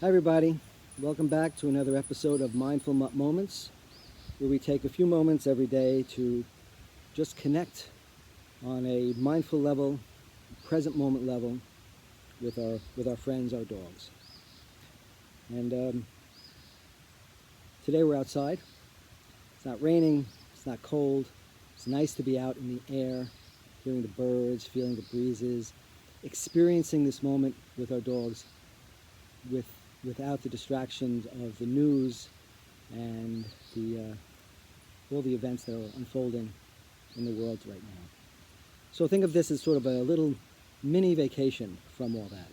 Hi everybody, welcome back to another episode of Mindful Mutt Moments, where we take a few moments every day to just connect on a mindful level, present moment level with our friends, our dogs. And today we're outside. It's not raining, it's not cold. It's nice to be out in the air, hearing the birds, feeling the breezes, experiencing this moment with our dogs without the distractions of the news and all the events that are unfolding in the world right now. So think of this as sort of a little mini vacation from all that,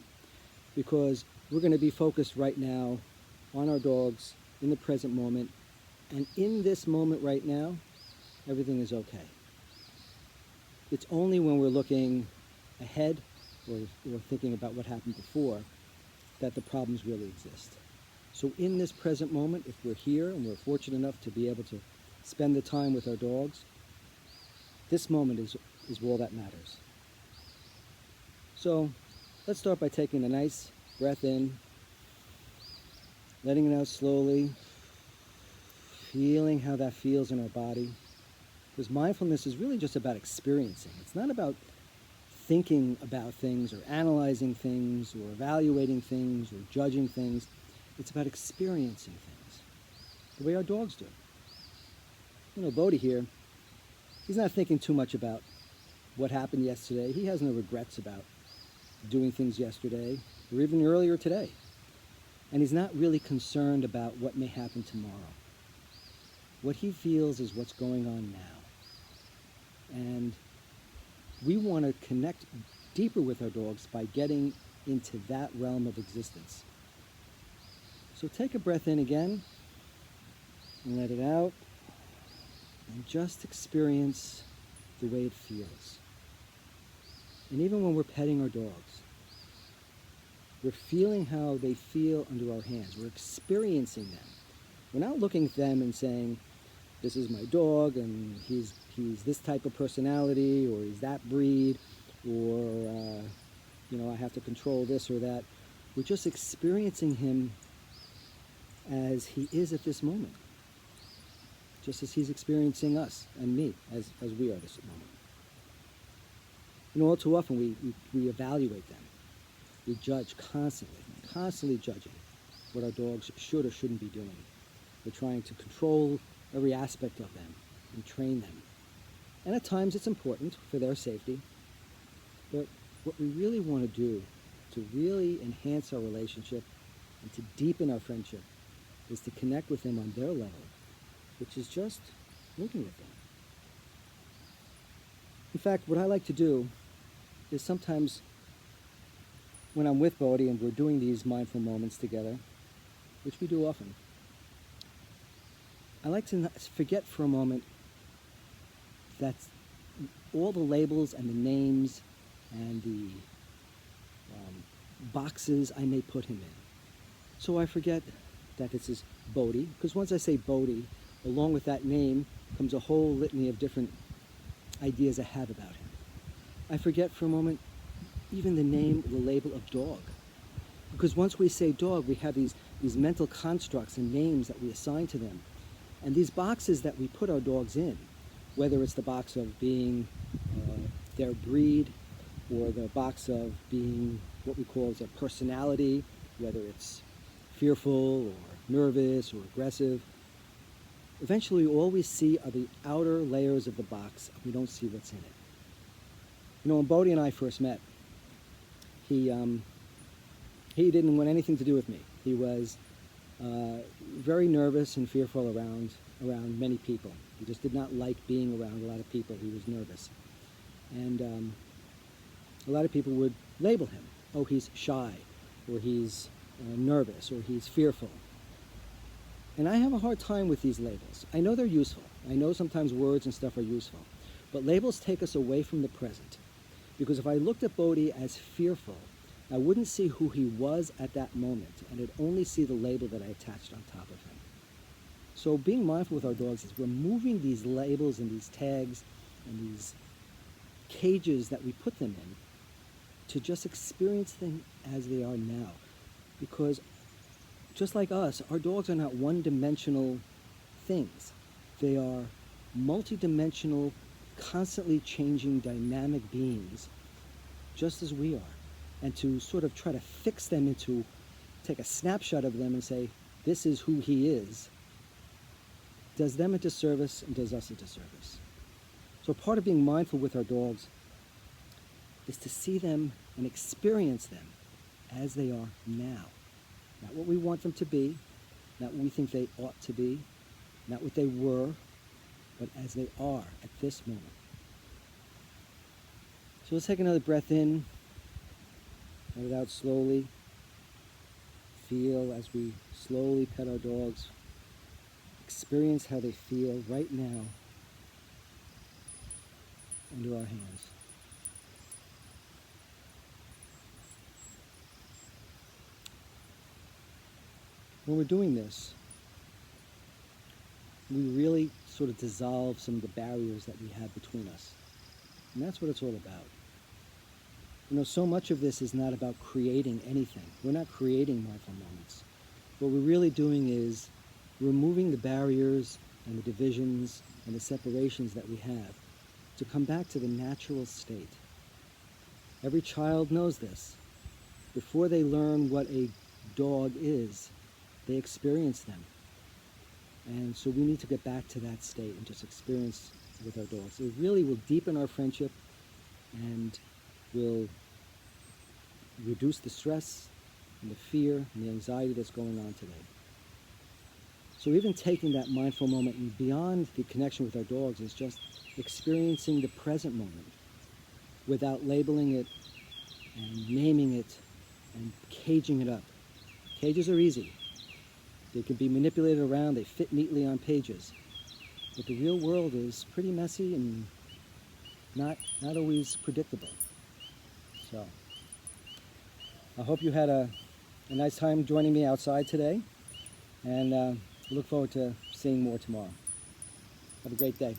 because we're going to be focused right now on our dogs in the present moment, and in this moment right now, everything is okay. It's only when we're looking ahead or thinking about what happened before that the problems really exist. So in this present moment, if we're here and we're fortunate enough to be able to spend the time with our dogs, this moment is all that matters. So let's start by taking a nice breath in, letting it out slowly, feeling how that feels in our body. Because mindfulness is really just about experiencing. It's not about thinking about things or analyzing things or evaluating things or judging things. It's about experiencing things the way our dogs do. You know, Bodhi here, he's not thinking too much about what happened yesterday. He has no regrets about doing things yesterday or even earlier today. And he's not really concerned about what may happen tomorrow. What he feels is what's going on now. And we want to connect deeper with our dogs by getting into that realm of existence. So take a breath in again and let it out, and just experience the way it feels. And even when we're petting our dogs, we're feeling how they feel under our hands. We're experiencing them. We're not looking at them and saying, this is my dog and he's this type of personality, or he's that breed, or I have to control this or that. We're just experiencing him as he is at this moment, just as he's experiencing us and me as we are this moment. You know, all too often we evaluate them. We judge constantly judging what our dogs should or shouldn't be doing. We're trying to control every aspect of them and train them. And at times it's important for their safety. But what we really want to do to really enhance our relationship and to deepen our friendship is to connect with them on their level, which is just working with them. In fact, what I like to do is sometimes when I'm with Bodhi and we're doing these mindful moments together, which we do often, I like to forget for a moment that all the labels and the names and the boxes I may put him in. So I forget that this is Bodhi, because once I say Bodhi, along with that name comes a whole litany of different ideas I have about him. I forget for a moment even the name, the label of dog. Because once we say dog, we have these mental constructs and names that we assign to them. And these boxes that we put our dogs in, whether it's the box of being their breed, or the box of being what we call as a personality, whether it's fearful or nervous or aggressive, eventually all we see are the outer layers of the box, and we don't see what's in it. You know, when Bodhi and I first met, he didn't want anything to do with me. He was very nervous and fearful around many people. He just did not like being around a lot of people. He was nervous. And a lot of people would label him. Oh, he's shy, or he's nervous, or he's fearful. And I have a hard time with these labels. I know they're useful. I know sometimes words and stuff are useful. But labels take us away from the present. Because if I looked at Bodhi as fearful, I wouldn't see who he was at that moment, and I'd only see the label that I attached on top of him. So being mindful with our dogs is removing these labels and these tags and these cages that we put them in to just experience them as they are now. Because just like us, our dogs are not one-dimensional things. They are multi-dimensional, constantly changing dynamic beings, just as we are. And to sort of try to fix them into, take a snapshot of them and say, this is who he is, does them a disservice and does us a disservice. So part of being mindful with our dogs is to see them and experience them as they are now. Not what we want them to be, not what we think they ought to be, not what they were, but as they are at this moment. So let's take another breath in, let it out slowly. Feel as we slowly pet our dogs. Experience how they feel right now under our hands. When we're doing this, we really sort of dissolve some of the barriers that we have between us. And that's what it's all about. You know, so much of this is not about creating anything. We're not creating mindful moments. What we're really doing is removing the barriers and the divisions and the separations that we have to come back to the natural state. Every child knows this. Before they learn what a dog is, they experience them. And so we need to get back to that state and just experience with our dogs. It really will deepen our friendship and will reduce the stress and the fear and the anxiety that's going on today. So even taking that mindful moment and beyond the connection with our dogs is just experiencing the present moment without labeling it and naming it and caging it up. Cages are easy. They can be manipulated around, they fit neatly on pages. But the real world is pretty messy and not always predictable. So I hope you had a nice time joining me outside today, and look forward to seeing more tomorrow. Have a great day.